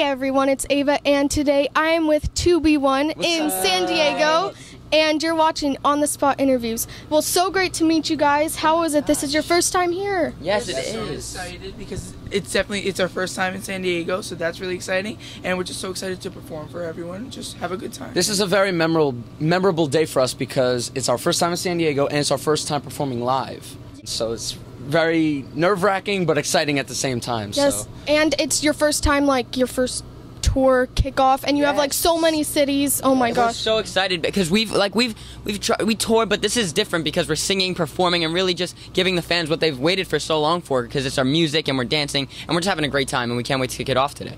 everyone, it's Ava, and today I am with 2B1 in San Diego, and you're watching On the Spot Interviews. Well, so great to meet you guys. How is it? This is your first time here. Yes, it is. is. We're so excited because it's our first time in San Diego, so that's really exciting, and we're just so excited to perform for everyone. Just have a good time. This is a very memorable day for us because it's our first time in San Diego and it's our first time performing live. So it's very nerve-wracking but exciting at the same time. Yes, so. And it's your first time, like your first tour kickoff, and you have like so many cities. Oh my gosh! We're so excited because we toured, but this is different because we're singing, performing, and really just giving the fans what they've waited for so long for, because it's our music and we're dancing and we're just having a great time, and we can't wait to kick it off today.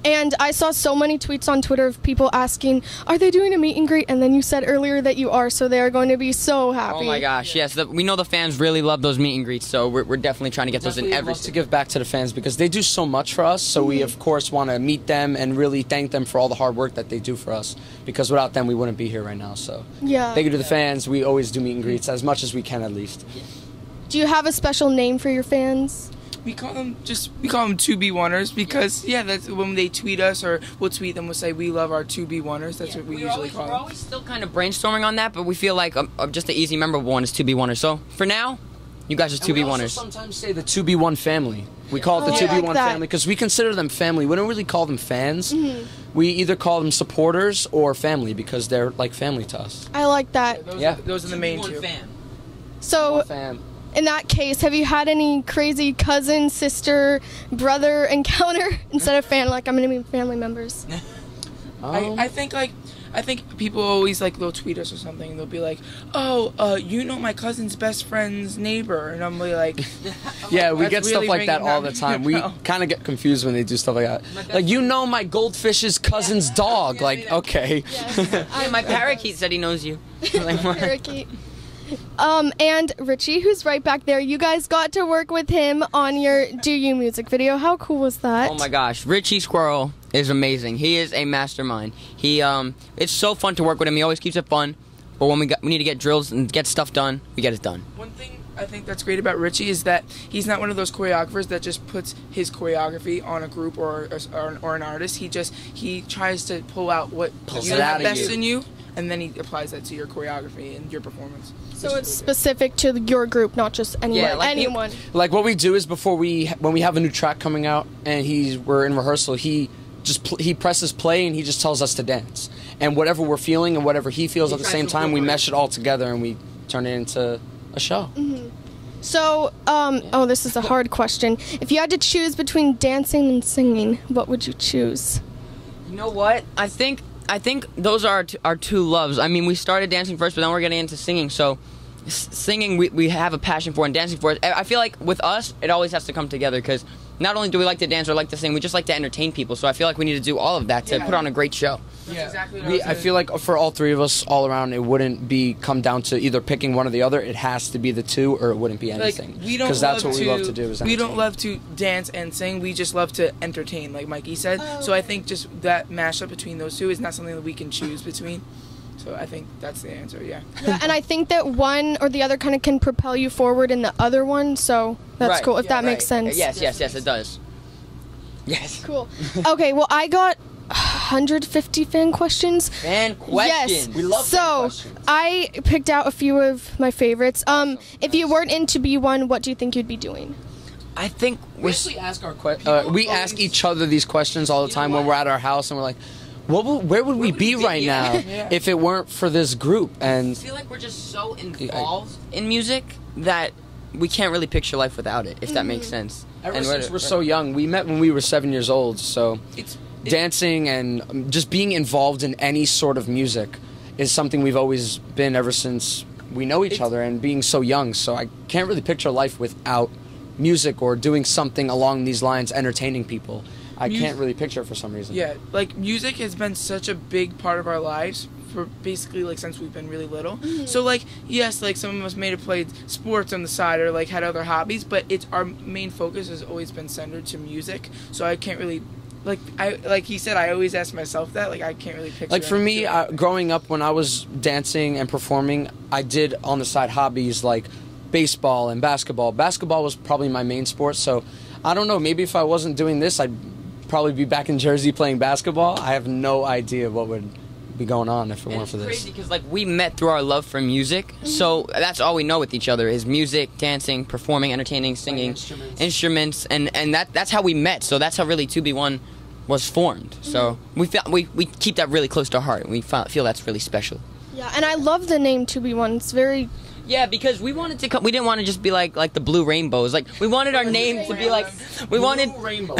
And I saw so many tweets on Twitter of people asking, are they doing a meet and greet? And then you said earlier that you are, so they are going to be so happy. Oh my gosh, yes. We know the fans really love those meet and greets, so we're definitely trying to get those in every to give back to the fans because they do so much for us, so we of course want to meet them and really thank them for all the hard work that they do for us, because without them we wouldn't be here right now. So yeah, thank you to the fans. We always do meet and greets as much as we can, at least. Do you have a special name for your fans? We call them 2B1ers because that's when they tweet us, or we'll tweet them, we'll say we love our 2B1ers. That's what we usually call them. We're always still kind of brainstorming on that, but we feel like just an easy memorable one is 2B1ers. So for now, you guys are 2B1ers. We also sometimes say the 2B1 family. We call it the 2B1 family because we consider them family. We don't really call them fans. We either call them supporters or family because they're like family to us. I like that. Those are the main two. So, in that case, have you had any crazy cousin, sister, brother encounter instead of fan? Like, I'm gonna be family members. I think people always they'll tweet us or something. They'll be like, "Oh, you know my cousin's best friend's neighbor," and I'm really like, yeah, we get stuff really like that all the time. We kind of get confused when they do stuff like that. Like, you know my goldfish's cousin's dog. Like, okay. Yeah, my parakeet said he knows you. Parakeet. And Richie, who's right back there, you guys got to work with him on your Do You music video. How cool was that? Oh my gosh, Richie Squirrel is amazing. He is a mastermind. It's so fun to work with him. He always keeps it fun. But when we need to get drills and get stuff done, we get it done. One thing I think that's great about Richie is that he's not one of those choreographers that just puts his choreography on a group or an artist. He tries to pull out what Pulls you it out have of best you. in you, and then he applies that to your choreography and your performance. So it's specific to your group, not just anyone. Yeah, like anyone. Like, what we do is when we have a new track coming out and we're in rehearsal, he presses play and he just tells us to dance. And whatever we're feeling and whatever he feels at the same time, we mesh it all together and we turn it into a show. So, this is a hard question. If you had to choose between dancing and singing, what would you choose? You know what? I think those are our two loves. I mean, we started dancing first, but then we're getting into singing. So, singing we have a passion for, and dancing for it. I feel like with us, it always has to come together because not only do we like to dance or like to sing, we just like to entertain people. So I feel like we need to do all of that to put on a great show. That's exactly what I feel like for all three of us, all around, it wouldn't come down to either picking one or the other. It has to be the two, or it wouldn't be anything. Because that's what we love to do. We don't love to dance and sing. We just love to entertain, like Mikey said. So I think just that mashup between those two is not something that we can choose between. So I think that's the answer. Yeah, and I think that one or the other kind of can propel you forward in the other one. So that's cool if that makes sense. Yes, it does. Yes. Cool. Okay, well, I got 150 fan questions. Fan questions. Yes. We love fan questions. I picked out a few of my favorites. If you weren't into B1, what do you think you'd be doing? I think we actually ask we ask each other these questions all the time when we're at our house, and we're like, where would we be right now if it weren't for this group? And I feel like we're just so involved in music that we can't really picture life without it, if that makes sense. Ever since we're so young, we met when we were 7 years old, so dancing and just being involved in any sort of music is something we've always been ever since we know each other, and being so young, so I can't really picture life without music or doing something along these lines, entertaining people. I can't really picture it for some reason. Yeah, like music has been such a big part of our lives for basically since we've been really little. So yes, some of us may have played sports on the side or had other hobbies, but our main focus has always been centered to music. So I can't really like he said, I always ask myself that. I can't really picture. For me, growing up when I was dancing and performing, I did on the side hobbies like baseball and basketball. Basketball was probably my main sport, so I don't know, maybe if I wasn't doing this, I'd probably be back in Jersey playing basketball. I have no idea what would be going on if it weren't for this. It's crazy because like we met through our love for music, so that's all we know with each other is music, dancing, performing, entertaining, singing, instruments, and that's how we met. So that's how really 2B1 was formed. So we keep that really close to heart. We feel that's really special. Yeah, and I love the name 2B1. It's very... Yeah, because we wanted to come. We didn't want to just be like the Blue Rainbows. Like we wanted our name to be like. We wanted Blue Rainbow.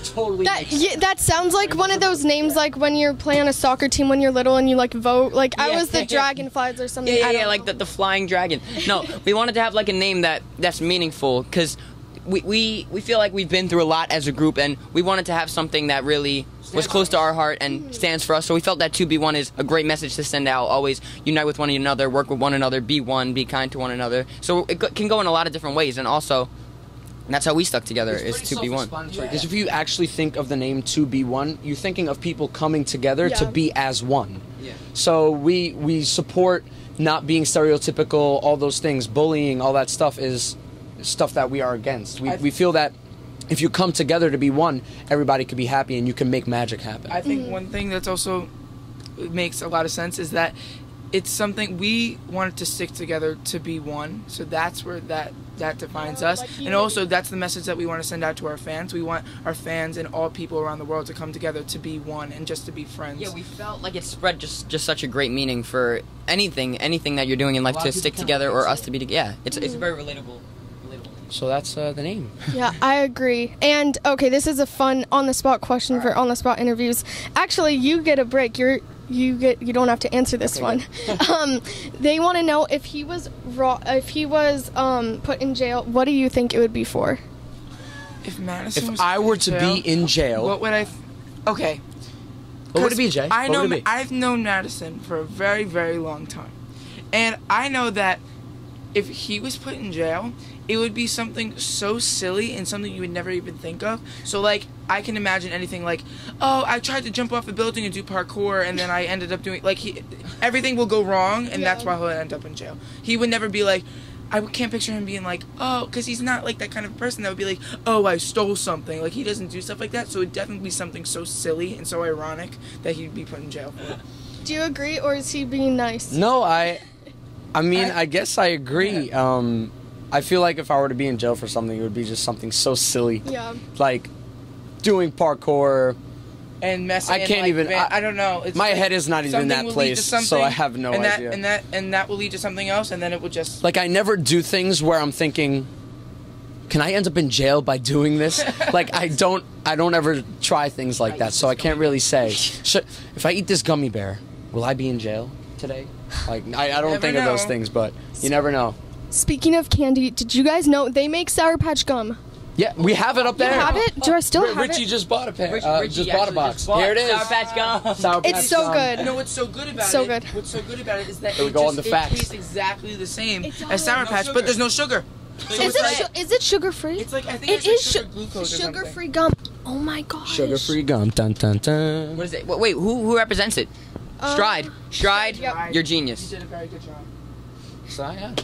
Totally. That sounds like one of those names, like when you're playing on a soccer team when you're little and you like vote. Like I was the Dragonflies or something. Yeah, like the flying dragon. No, we wanted to have like a name that's meaningful because we feel like we've been through a lot as a group, and we wanted to have something that really was close to our heart and stands for us. So we felt that 2B1 is a great message to send out. Always unite with one another, work with one another, be one, be kind to one another. So it can go in a lot of different ways, and also that's how we stuck together is 2B1. Because if you actually think of the name 2B1, you're thinking of people coming together to be as one. Yeah. So we support not being stereotypical, all those things, bullying, all that stuff is stuff that we are against. We feel that if you come together to be one, everybody could be happy and you can make magic happen. I think one thing that's also makes a lot of sense is that it's something we wanted to stick together to be one. So that's where that defines us. And also that's the message that we want to send out to our fans. We want our fans and all people around the world to come together to be one and just to be friends. Yeah, we felt like it spread just such a great meaning for anything that you're doing in life to stick together or us to be together. Yeah, it's very relatable. So that's the name. Yeah, I agree. And okay, this is a fun on-the-spot question for on-the-spot interviews. Actually, you get a break. You don't have to answer this one. They want to know if he was put in jail, what do you think it would be for? If Madison was I were put to in jail, be in jail, what would I? Okay. what would it be, Jay? What would it be? I've known Madison for a very, very long time, and I know that if he was put in jail, it would be something so silly and something you would never even think of. So, like, I can imagine anything like, oh, I tried to jump off a building and do parkour, and then I ended up doing, like, everything will go wrong, and that's why he'll end up in jail. He would never be like, I can't picture him being like, oh, because he's not, like, that kind of person that would be like, oh, I stole something. Like, he doesn't do stuff like that, so it would definitely be something so silly and so ironic that he'd be put in jail for it. Do you agree, or is he being nice? No, I mean, I guess I agree. Yeah. I feel like if I were to be in jail for something, it would be just something so silly. Yeah. Like doing parkour. And messing. I can't even. I don't know. It's my like head is not even in that place, so I have no idea. And that will lead to something else, and then it will just. Like I never do things where I'm thinking, can I end up in jail by doing this? Like I don't ever try things like that, so I can't really say. If I eat this gummy bear, will I be in jail today? Like I don't think of those things, but you never know. Speaking of candy, did you guys know they make Sour Patch Gum? Yeah, we have it up there. You have it? Do I still have Richie it? just bought a pack. Richie just bought a box. Here it is. Sour Patch Gum. Sour Patch It's so Gum. good. You know what's so good about So it? good. What's so good about it is that Here we go on the facts. it tastes exactly the same It as Sour Patch, but there's no sugar. So Is it sugar free? It's like I think It it's is like sugar glucose or something. sugar free gum. Oh my gosh. Sugar-free gum. Dun dun dun. What is it? Wait, who represents it? Stride. Stride. Yep. You're genius. You did a very good job. So yeah.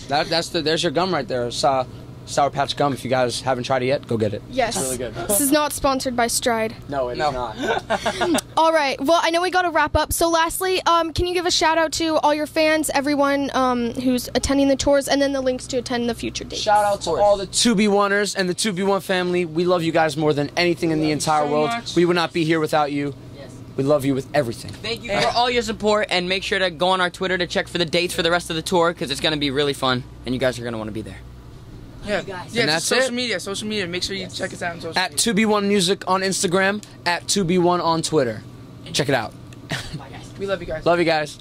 There's your gum right there. Sour Patch Gum. If you guys haven't tried it yet, go get it. Yes. It's really good. This is not sponsored by Stride. No, it's not. All right. Well, I know we got to wrap up. So lastly, can you give a shout out to all your fans, everyone who's attending the tours, and then the links to attend the future dates? Shout out to all the 2B1ers and the 2B1 family. We love you guys more than anything in the entire world. much. We would not be here without you. We love you with everything. Thank you for all your support, and make sure to go on our Twitter to check for the dates for the rest of the tour, because it's going to be really fun, and you guys are going to want to be there. Yeah, yeah. And Just that's social media. Make sure you check us out on social At media. 2B1 Music on Instagram, at 2B1 on Twitter. Check it out. We love you guys. Love you guys.